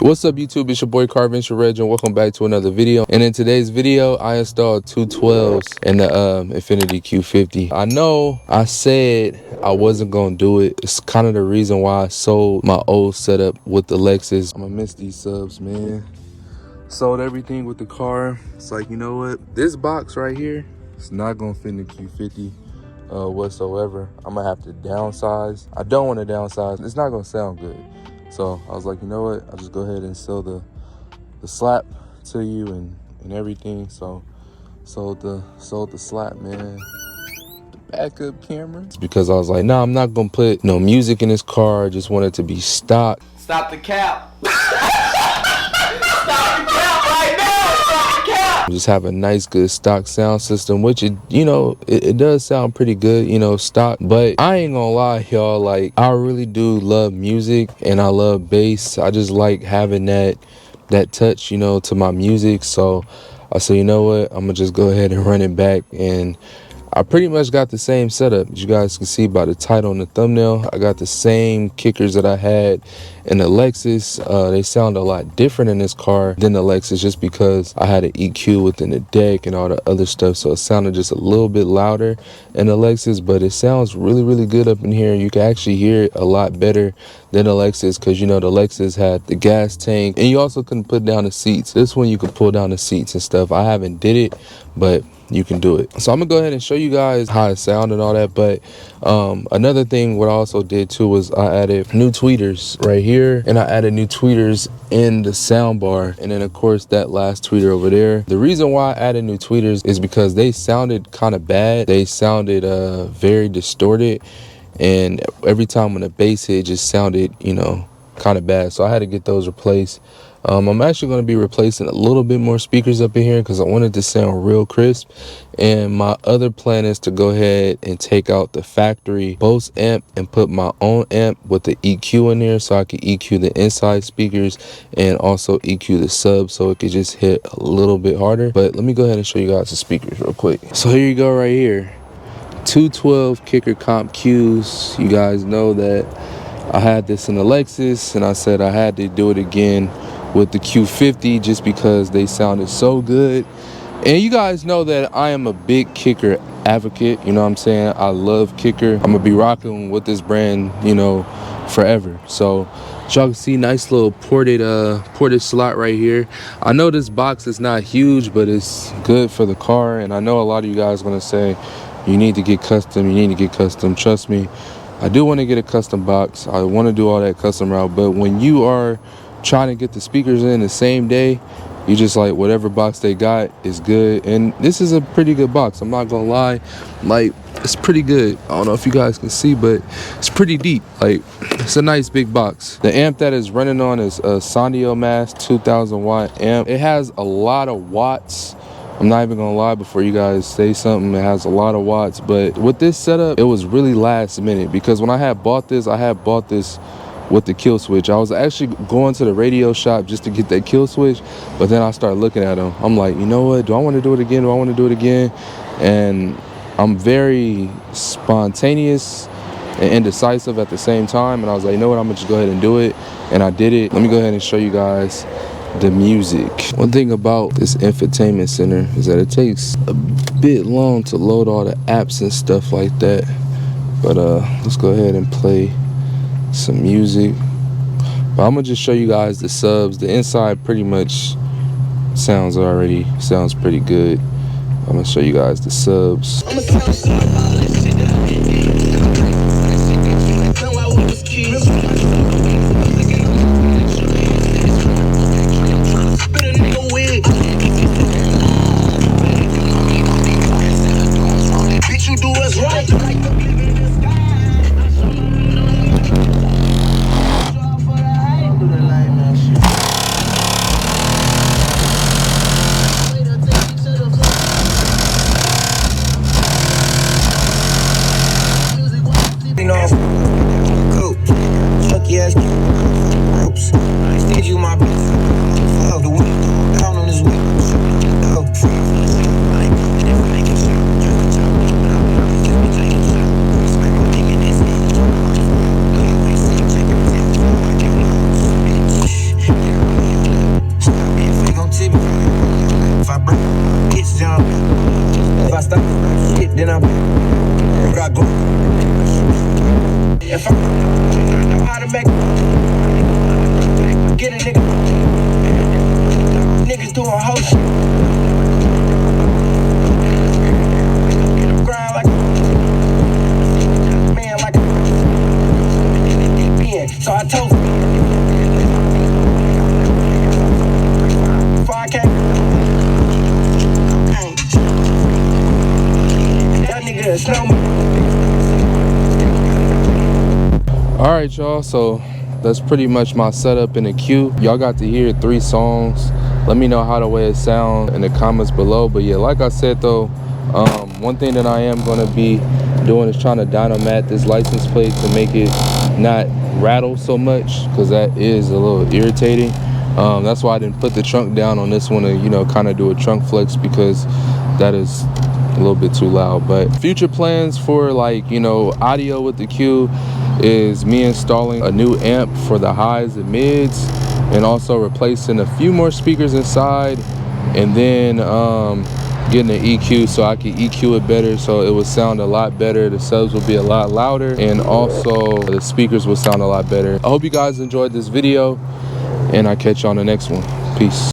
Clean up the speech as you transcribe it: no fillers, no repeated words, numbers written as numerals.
What's up YouTube, it's your boy Carventure Reg and welcome back to another video. And in today's video I installed two 12s in the Infiniti Q50. I know I said I wasn't gonna do it. It's kind of the reason why I sold my old setup with the Lexus. I'm gonna miss these subs, man. Sold everything with the car. It's like, you know what, this box right here, it's not gonna fit in the Q50 whatsoever. I'm gonna have to downsize. I don't want to downsize, it's not gonna sound good. So I was like, you know what, I'll just go ahead and sell the slap to you and everything. So sold the slap, man. The backup camera. It's because I was like, nah, I'm not gonna put no music in this car. I just want it to be stock. Stop the cap. Stop the cap right now. Stop the cap. Just have a nice good stock sound system, which it does sound pretty good, stock. But I ain't gonna lie, y'all, like I really do love music and I love bass. I just like having that touch, to my music. So I said, you know what, I'm gonna just go ahead and run it back. And I pretty much got the same setup. As you guys can see by the title and the thumbnail, I got the same kickers that I had in the Lexus. They sound a lot different in this car than the Lexus just because I had an EQ within the deck and all the other stuff. So it sounded just a little bit louder in the Lexus, but it sounds really, really good up in here. You can actually hear it a lot better than the Lexus because, the Lexus had the gas tank and you also couldn't put down the seats. This one you could pull down the seats and stuff. I haven't did it, but you can do it. So I'm gonna go ahead and show you guys how it sound and all that. But another thing what I also did too was I added new tweeters right here, and I added new tweeters in the sound bar, and then of course that last tweeter over there. The reason why I added new tweeters is because they sounded kind of bad. They sounded very distorted, and every time when the bass hit, it just sounded kind of bad. So I had to get those replaced. I'm actually going to be replacing a little bit more speakers up in here because I wanted to sound real crisp. And my other plan is to go ahead and take out the factory Bose amp and put my own amp with the EQ in there so I can EQ the inside speakers and also EQ the sub so it could just hit a little bit harder. But let me go ahead and show you guys the speakers real quick. So here you go right here. 212 Kicker Comp Qs. You guys know that I had this in the Lexus and I said I had to do it again with the Q50 just because they sounded so good. And you guys know that I am a big kicker advocate, you know what I'm saying? I love kicker. I'm gonna be rocking with this brand, forever. So as y'all can see, nice little ported slot right here. I know this box is not huge, but it's good for the car. And I know a lot of you guys are gonna say you need to get custom. Trust me, I do want to get a custom box. I want to do all that custom route, but when you are trying to get the speakers in the same day, you just like whatever box they got is good. And this is a pretty good box, I'm not gonna lie. Like, it's pretty good. I don't know if you guys can see, but it's pretty deep. Like, it's a nice big box. The amp that is running on is a Sandio Mass 2000 watt amp. It has a lot of watts. I'm not even gonna lie before you guys say something. It has a lot of watts, but with this setup, it was really last minute because when I had bought this with the kill switch. I was actually going to the radio shop just to get that kill switch, but then I started looking at them. I'm like, you know what, do I want to do it again? And I'm very spontaneous and indecisive at the same time, and I was like, you know what, I'm gonna just go ahead and do it. And I did it. Let me go ahead and show you guys the music. One thing about this infotainment center is that it takes a bit long to load all the apps and stuff like that, but let's go ahead and play some music. But I'm gonna just show you guys the subs. The inside pretty much sounds pretty good. I'm gonna show you guys the subs. I break, it's jump. If I stop shit, then I'm what I go. If I know how to make get a nigga, niggas doing whole shit. Grind like man, like so I told before I came, that nigga slow me. Alright y'all, so that's pretty much my setup in the Q. Y'all got to hear 3 songs. Let me know how the way it sounds in the comments below. But yeah, like I said though, one thing that I am gonna be doing is trying to dynomat this license plate to make it not rattle so much, because that is a little irritating. That's why I didn't put the trunk down on this one to, you know, kind of do a trunk flex, because that is a little bit too loud. But future plans for, like, you know, audio with the Q is me installing a new amp for the highs and mids, and also replacing a few more speakers inside, and then getting an EQ so I can EQ it better, so it would sound a lot better. The subs will be a lot louder, and also the speakers will sound a lot better. I hope you guys enjoyed this video, and I'll catch you on the next one. Peace.